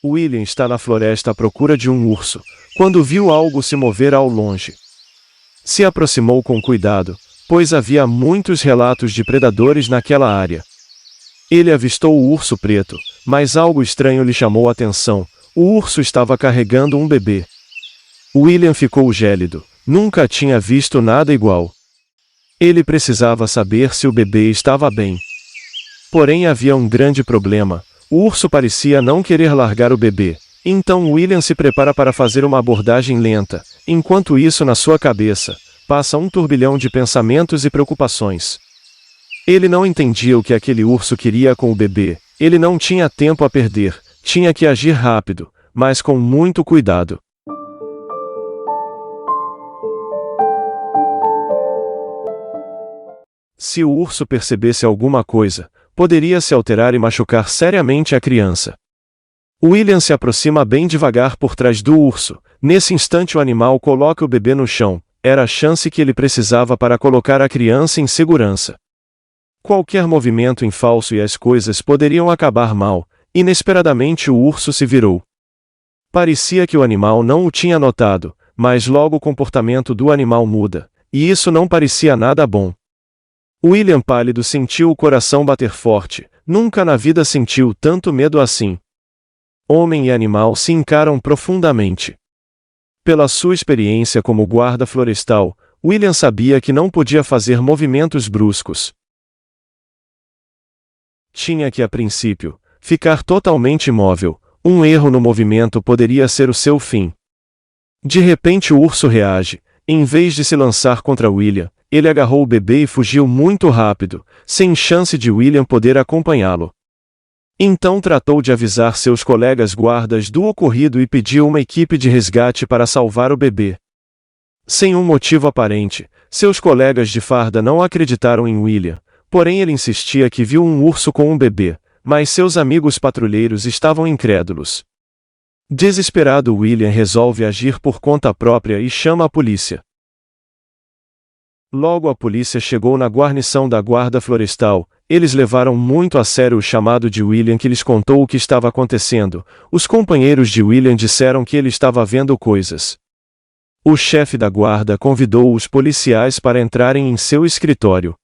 William está na floresta à procura de um urso, quando viu algo se mover ao longe. Se aproximou com cuidado, pois havia muitos relatos de predadores naquela área. Ele avistou o urso preto, mas algo estranho lhe chamou a atenção: o urso estava carregando um bebê. William ficou gélido, nunca tinha visto nada igual. Ele precisava saber se o bebê estava bem. Porém havia um grande problema: o urso parecia não querer largar o bebê. Então William se prepara para fazer uma abordagem lenta. Enquanto isso, na sua cabeça, passa um turbilhão de pensamentos e preocupações. Ele não entendia o que aquele urso queria com o bebê. Ele não tinha tempo a perder. Tinha que agir rápido, mas com muito cuidado. Se o urso percebesse alguma coisa, poderia se alterar e machucar seriamente a criança. William se aproxima bem devagar por trás do urso. Nesse instante o animal coloca o bebê no chão. Era a chance que ele precisava para colocar a criança em segurança. Qualquer movimento em falso e as coisas poderiam acabar mal. Inesperadamente o urso se virou. Parecia que o animal não o tinha notado, mas logo o comportamento do animal muda, e isso não parecia nada bom. William, pálido, sentiu o coração bater forte. Nunca na vida sentiu tanto medo assim. Homem e animal se encaram profundamente. Pela sua experiência como guarda florestal, William sabia que não podia fazer movimentos bruscos. Tinha que, a princípio, ficar totalmente imóvel. Um erro no movimento poderia ser o seu fim. De repente o urso reage. Em vez de se lançar contra William, ele agarrou o bebê e fugiu muito rápido, sem chance de William poder acompanhá-lo. Então tratou de avisar seus colegas guardas do ocorrido e pediu uma equipe de resgate para salvar o bebê. Sem um motivo aparente, seus colegas de farda não acreditaram em William, porém ele insistia que viu um urso com um bebê, mas seus amigos patrulheiros estavam incrédulos. Desesperado, William resolve agir por conta própria e chama a polícia. Logo a polícia chegou na guarnição da guarda florestal. Eles levaram muito a sério o chamado de William, que lhes contou o que estava acontecendo. Os companheiros de William disseram que ele estava vendo coisas. O chefe da guarda convidou os policiais para entrarem em seu escritório.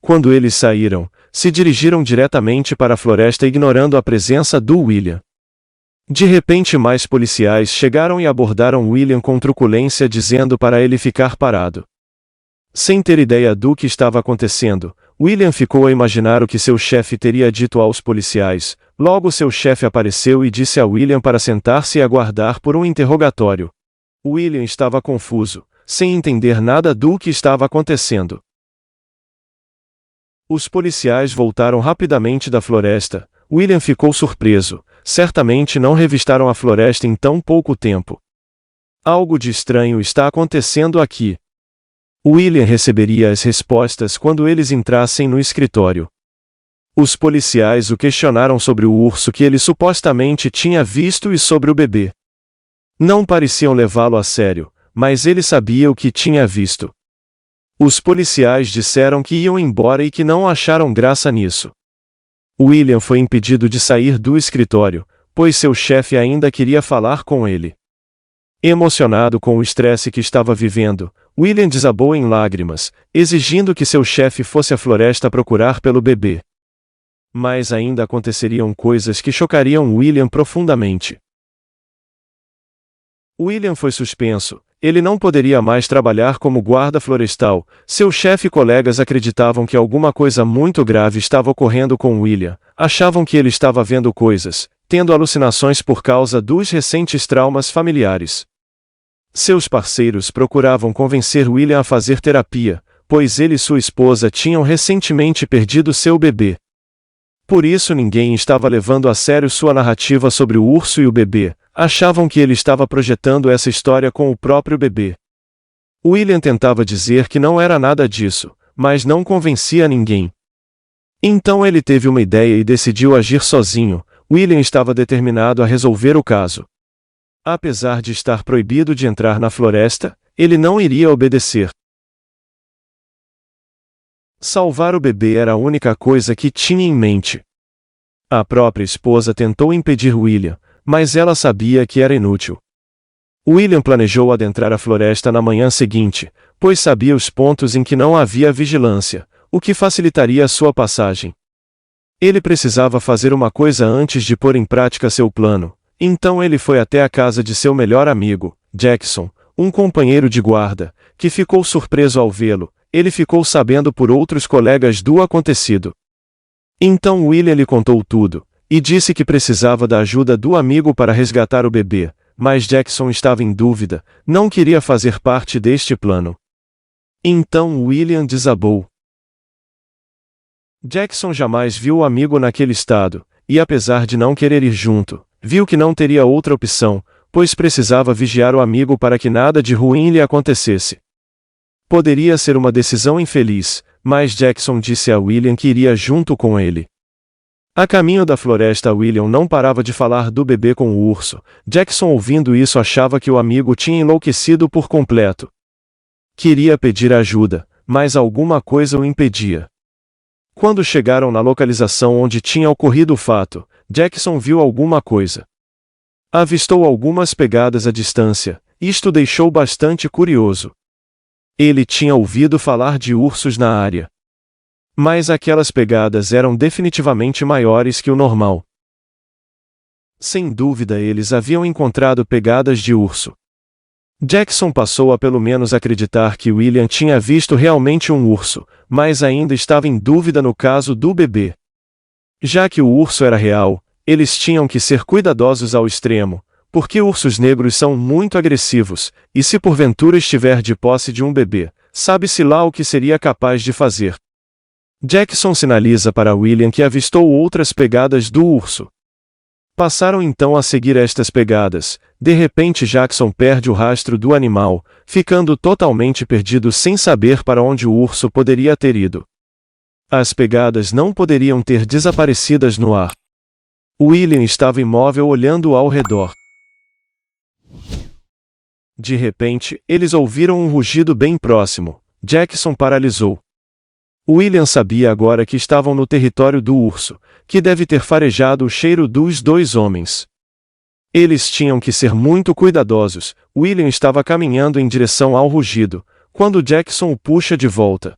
Quando eles saíram, se dirigiram diretamente para a floresta, ignorando a presença do William. De repente mais policiais chegaram e abordaram William com truculência, dizendo para ele ficar parado. Sem ter ideia do que estava acontecendo, William ficou a imaginar o que seu chefe teria dito aos policiais. Logo seu chefe apareceu e disse a William para sentar-se e aguardar por um interrogatório. William estava confuso, sem entender nada do que estava acontecendo. Os policiais voltaram rapidamente da floresta. William ficou surpreso. Certamente não revistaram a floresta em tão pouco tempo. Algo de estranho está acontecendo aqui. William receberia as respostas quando eles entrassem no escritório. Os policiais o questionaram sobre o urso que ele supostamente tinha visto e sobre o bebê. Não pareciam levá-lo a sério, mas ele sabia o que tinha visto. Os policiais disseram que iam embora e que não acharam graça nisso. William foi impedido de sair do escritório, pois seu chefe ainda queria falar com ele. Emocionado com o estresse que estava vivendo, William desabou em lágrimas, exigindo que seu chefe fosse à floresta procurar pelo bebê. Mas ainda aconteceriam coisas que chocariam William profundamente. William foi suspenso. Ele não poderia mais trabalhar como guarda florestal. Seu chefe e colegas acreditavam que alguma coisa muito grave estava ocorrendo com William. Achavam que ele estava vendo coisas, tendo alucinações por causa dos recentes traumas familiares. Seus parceiros procuravam convencer William a fazer terapia, pois ele e sua esposa tinham recentemente perdido seu bebê. Por isso ninguém estava levando a sério sua narrativa sobre o urso e o bebê. Achavam que ele estava projetando essa história com o próprio bebê. William tentava dizer que não era nada disso, mas não convencia ninguém. Então ele teve uma ideia e decidiu agir sozinho. William estava determinado a resolver o caso. Apesar de estar proibido de entrar na floresta, ele não iria obedecer. Salvar o bebê era a única coisa que tinha em mente. A própria esposa tentou impedir William, mas ela sabia que era inútil. William planejou adentrar a floresta na manhã seguinte, pois sabia os pontos em que não havia vigilância, o que facilitaria a sua passagem. Ele precisava fazer uma coisa antes de pôr em prática seu plano, então ele foi até a casa de seu melhor amigo, Jackson, um companheiro de guarda, que ficou surpreso ao vê-lo. Ele ficou sabendo por outros colegas do acontecido. Então William lhe contou tudo, e disse que precisava da ajuda do amigo para resgatar o bebê, mas Jackson estava em dúvida, não queria fazer parte deste plano. Então William desabou. Jackson jamais viu o amigo naquele estado, e apesar de não querer ir junto, viu que não teria outra opção, pois precisava vigiar o amigo para que nada de ruim lhe acontecesse. Poderia ser uma decisão infeliz, mas Jackson disse a William que iria junto com ele. A caminho da floresta, William não parava de falar do bebê com o urso. Jackson, ouvindo isso, achava que o amigo tinha enlouquecido por completo. Queria pedir ajuda, mas alguma coisa o impedia. Quando chegaram na localização onde tinha ocorrido o fato, Jackson viu alguma coisa. Avistou algumas pegadas à distância. Isto deixou bastante curioso. Ele tinha ouvido falar de ursos na área. Mas aquelas pegadas eram definitivamente maiores que o normal. Sem dúvida, eles haviam encontrado pegadas de urso. Jackson passou a pelo menos acreditar que William tinha visto realmente um urso, mas ainda estava em dúvida no caso do bebê. Já que o urso era real, eles tinham que ser cuidadosos ao extremo, porque ursos negros são muito agressivos, e se porventura estiver de posse de um bebê, sabe-se lá o que seria capaz de fazer. Jackson sinaliza para William que avistou outras pegadas do urso. Passaram então a seguir estas pegadas. De repente Jackson perde o rastro do animal, ficando totalmente perdido sem saber para onde o urso poderia ter ido. As pegadas não poderiam ter desaparecidas no ar. William estava imóvel olhando ao redor. De repente, eles ouviram um rugido bem próximo. Jackson paralisou. William sabia agora que estavam no território do urso, que deve ter farejado o cheiro dos dois homens. Eles tinham que ser muito cuidadosos. William estava caminhando em direção ao rugido, quando Jackson o puxa de volta.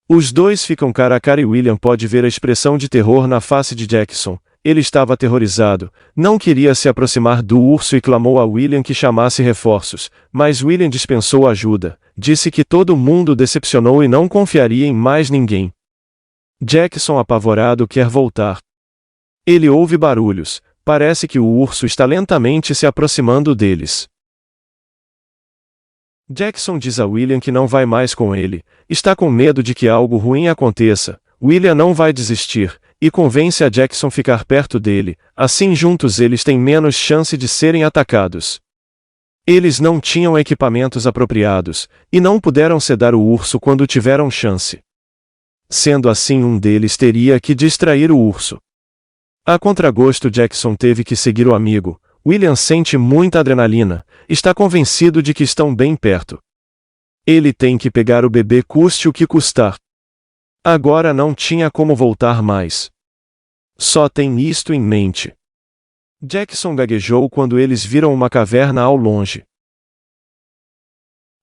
Os dois ficam cara a cara e William pode ver a expressão de terror na face de Jackson. Ele estava aterrorizado, não queria se aproximar do urso e clamou a William que chamasse reforços, mas William dispensou ajuda, disse que todo mundo decepcionou e não confiaria em mais ninguém. Jackson, apavorado, quer voltar. Ele ouve barulhos, parece que o urso está lentamente se aproximando deles. Jackson diz a William que não vai mais com ele, está com medo de que algo ruim aconteça. William não vai desistir, e convence a Jackson ficar perto dele, assim juntos eles têm menos chance de serem atacados. Eles não tinham equipamentos apropriados, e não puderam sedar o urso quando tiveram chance. Sendo assim, um deles teria que distrair o urso. A contragosto, Jackson teve que seguir o amigo. William sente muita adrenalina, está convencido de que estão bem perto. Ele tem que pegar o bebê custe o que custar. Agora não tinha como voltar mais. Só tem isto em mente. Jackson gaguejou quando eles viram uma caverna ao longe.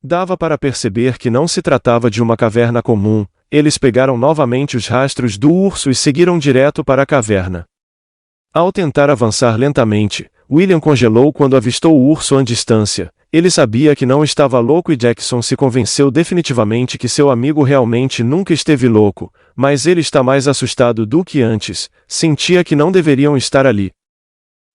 Dava para perceber que não se tratava de uma caverna comum. Eles pegaram novamente os rastros do urso e seguiram direto para a caverna. Ao tentar avançar lentamente, William congelou quando avistou o urso à distância. Ele sabia que não estava louco e Jackson se convenceu definitivamente que seu amigo realmente nunca esteve louco, mas ele está mais assustado do que antes, sentia que não deveriam estar ali.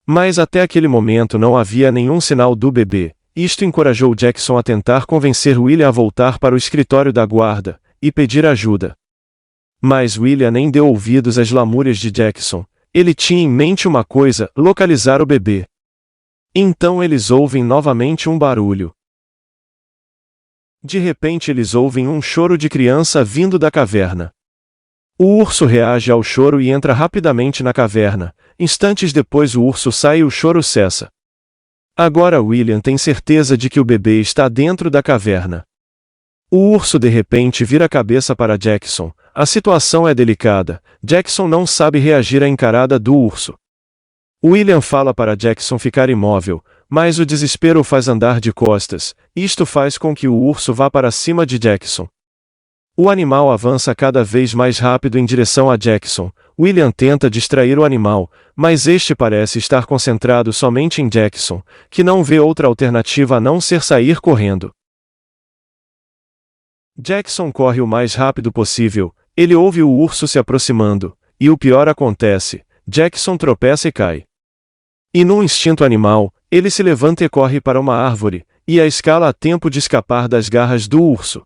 Mas até aquele momento não havia nenhum sinal do bebê. Isto encorajou Jackson a tentar convencer William a voltar para o escritório da guarda e pedir ajuda. Mas William nem deu ouvidos às lamúrias de Jackson. Ele tinha em mente uma coisa: localizar o bebê. Então eles ouvem novamente um barulho. De repente eles ouvem um choro de criança vindo da caverna. O urso reage ao choro e entra rapidamente na caverna. Instantes depois o urso sai e o choro cessa. Agora William tem certeza de que o bebê está dentro da caverna. O urso de repente vira a cabeça para Jackson. A situação é delicada. Jackson não sabe reagir à encarada do urso. William fala para Jackson ficar imóvel, mas o desespero o faz andar de costas. Isto faz com que o urso vá para cima de Jackson. O animal avança cada vez mais rápido em direção a Jackson. William tenta distrair o animal, mas este parece estar concentrado somente em Jackson, que não vê outra alternativa a não ser sair correndo. Jackson corre o mais rápido possível. Ele ouve o urso se aproximando, e o pior acontece: Jackson tropeça e cai. E num instinto animal, ele se levanta e corre para uma árvore, e a escala a tempo de escapar das garras do urso.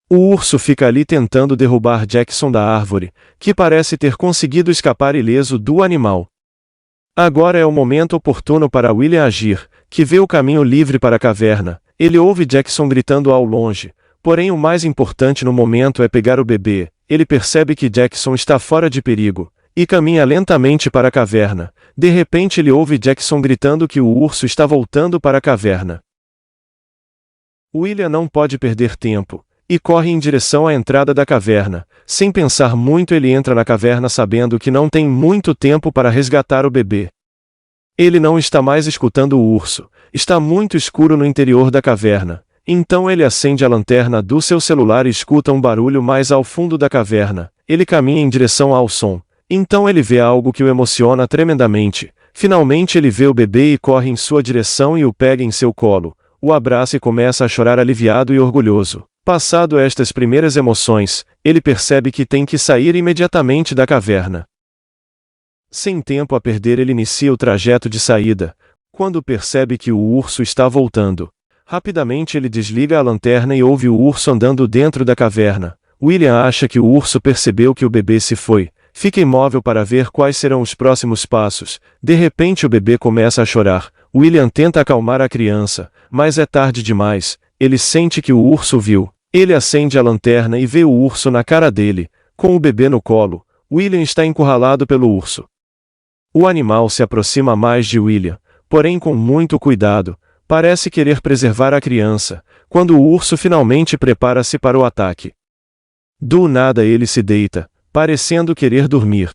O urso fica ali tentando derrubar Jackson da árvore, que parece ter conseguido escapar ileso do animal. Agora é o momento oportuno para William agir, que vê o caminho livre para a caverna. Ele ouve Jackson gritando ao longe, porém o mais importante no momento é pegar o bebê. Ele percebe que Jackson está fora de perigo, e caminha lentamente para a caverna. De repente ele ouve Jackson gritando que o urso está voltando para a caverna. William não pode perder tempo, e corre em direção à entrada da caverna. Sem pensar muito ele entra na caverna sabendo que não tem muito tempo para resgatar o bebê. Ele não está mais escutando o urso, está muito escuro no interior da caverna. Então ele acende a lanterna do seu celular e escuta um barulho mais ao fundo da caverna. Ele caminha em direção ao som. Então ele vê algo que o emociona tremendamente. Finalmente ele vê o bebê e corre em sua direção e o pega em seu colo. O abraça e começa a chorar aliviado e orgulhoso. Passado estas primeiras emoções, ele percebe que tem que sair imediatamente da caverna. Sem tempo a perder ele inicia o trajeto de saída, quando percebe que o urso está voltando. Rapidamente ele desliga a lanterna e ouve o urso andando dentro da caverna. William acha que o urso percebeu que o bebê se foi. Fica imóvel para ver quais serão os próximos passos. De repente o bebê começa a chorar. William tenta acalmar a criança, mas é tarde demais. Ele sente que o urso viu. Ele acende a lanterna e vê o urso na cara dele, com o bebê no colo. William está encurralado pelo urso. O animal se aproxima mais de William, porém com muito cuidado. Parece querer preservar a criança, quando o urso finalmente prepara-se para o ataque. Do nada ele se deita, parecendo querer dormir.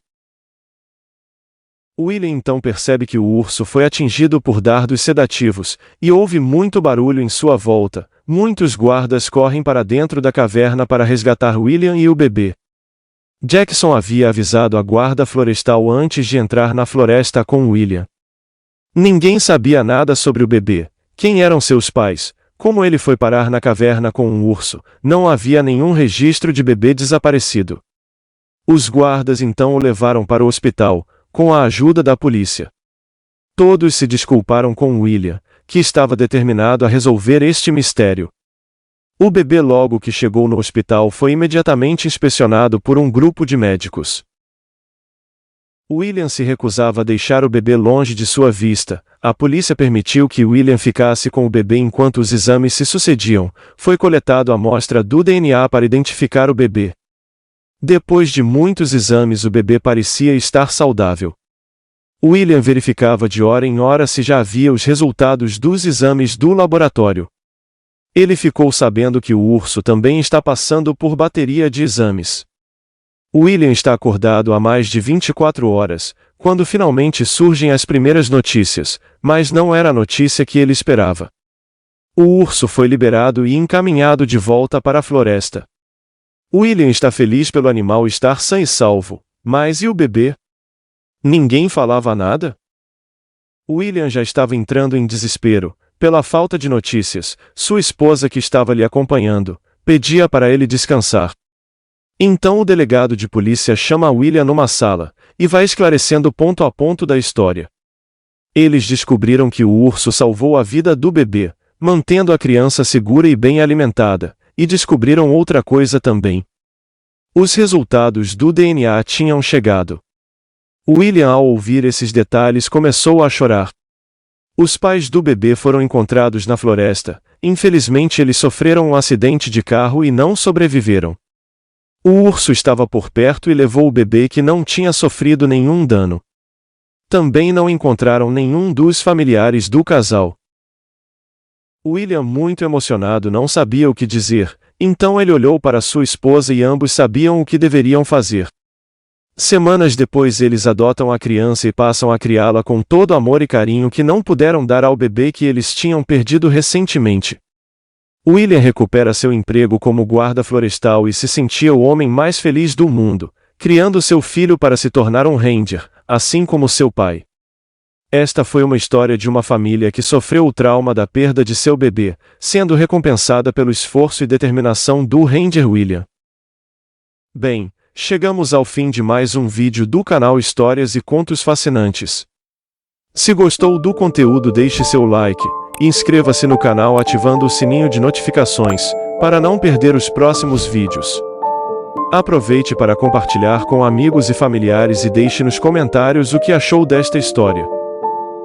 William então percebe que o urso foi atingido por dardos sedativos, e houve muito barulho em sua volta. Muitos guardas correm para dentro da caverna para resgatar William e o bebê. Jackson havia avisado a guarda florestal antes de entrar na floresta com William. Ninguém sabia nada sobre o bebê. Quem eram seus pais? Como ele foi parar na caverna com um urso? Não havia nenhum registro de bebê desaparecido. Os guardas então o levaram para o hospital, com a ajuda da polícia. Todos se desculparam com William, que estava determinado a resolver este mistério. O bebê logo que chegou no hospital foi imediatamente inspecionado por um grupo de médicos. William se recusava a deixar o bebê longe de sua vista. A polícia permitiu que William ficasse com o bebê enquanto os exames se sucediam. Foi coletado a amostra do DNA para identificar o bebê. Depois de muitos exames o bebê parecia estar saudável. William verificava de hora em hora se já havia os resultados dos exames do laboratório. Ele ficou sabendo que o urso também está passando por bateria de exames. William está acordado há mais de 24 horas, quando finalmente surgem as primeiras notícias, mas não era a notícia que ele esperava. O urso foi liberado e encaminhado de volta para a floresta. William está feliz pelo animal estar sã e salvo, mas e o bebê? Ninguém falava nada? William já estava entrando em desespero, pela falta de notícias. Sua esposa, que estava lhe acompanhando, pedia para ele descansar. Então o delegado de polícia chama William numa sala, e vai esclarecendo ponto a ponto da história. Eles descobriram que o urso salvou a vida do bebê, mantendo a criança segura e bem alimentada, e descobriram outra coisa também. Os resultados do DNA tinham chegado. William, ao ouvir esses detalhes, começou a chorar. Os pais do bebê foram encontrados na floresta. Infelizmente eles sofreram um acidente de carro e não sobreviveram. O urso estava por perto e levou o bebê, que não tinha sofrido nenhum dano. Também não encontraram nenhum dos familiares do casal. William, muito emocionado, não sabia o que dizer, então ele olhou para sua esposa e ambos sabiam o que deveriam fazer. Semanas depois eles adotam a criança e passam a criá-la com todo amor e carinho que não puderam dar ao bebê que eles tinham perdido recentemente. William recupera seu emprego como guarda florestal e se sentia o homem mais feliz do mundo, criando seu filho para se tornar um ranger, assim como seu pai. Esta foi uma história de uma família que sofreu o trauma da perda de seu bebê, sendo recompensada pelo esforço e determinação do Ranger William. Bem, chegamos ao fim de mais um vídeo do canal Histórias e Contos Fascinantes. Se gostou do conteúdo, deixe seu like e inscreva-se no canal ativando o sininho de notificações, para não perder os próximos vídeos. Aproveite para compartilhar com amigos e familiares e deixe nos comentários o que achou desta história.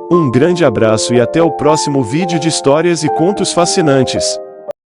Um grande abraço e até o próximo vídeo de Histórias e Contos Fascinantes.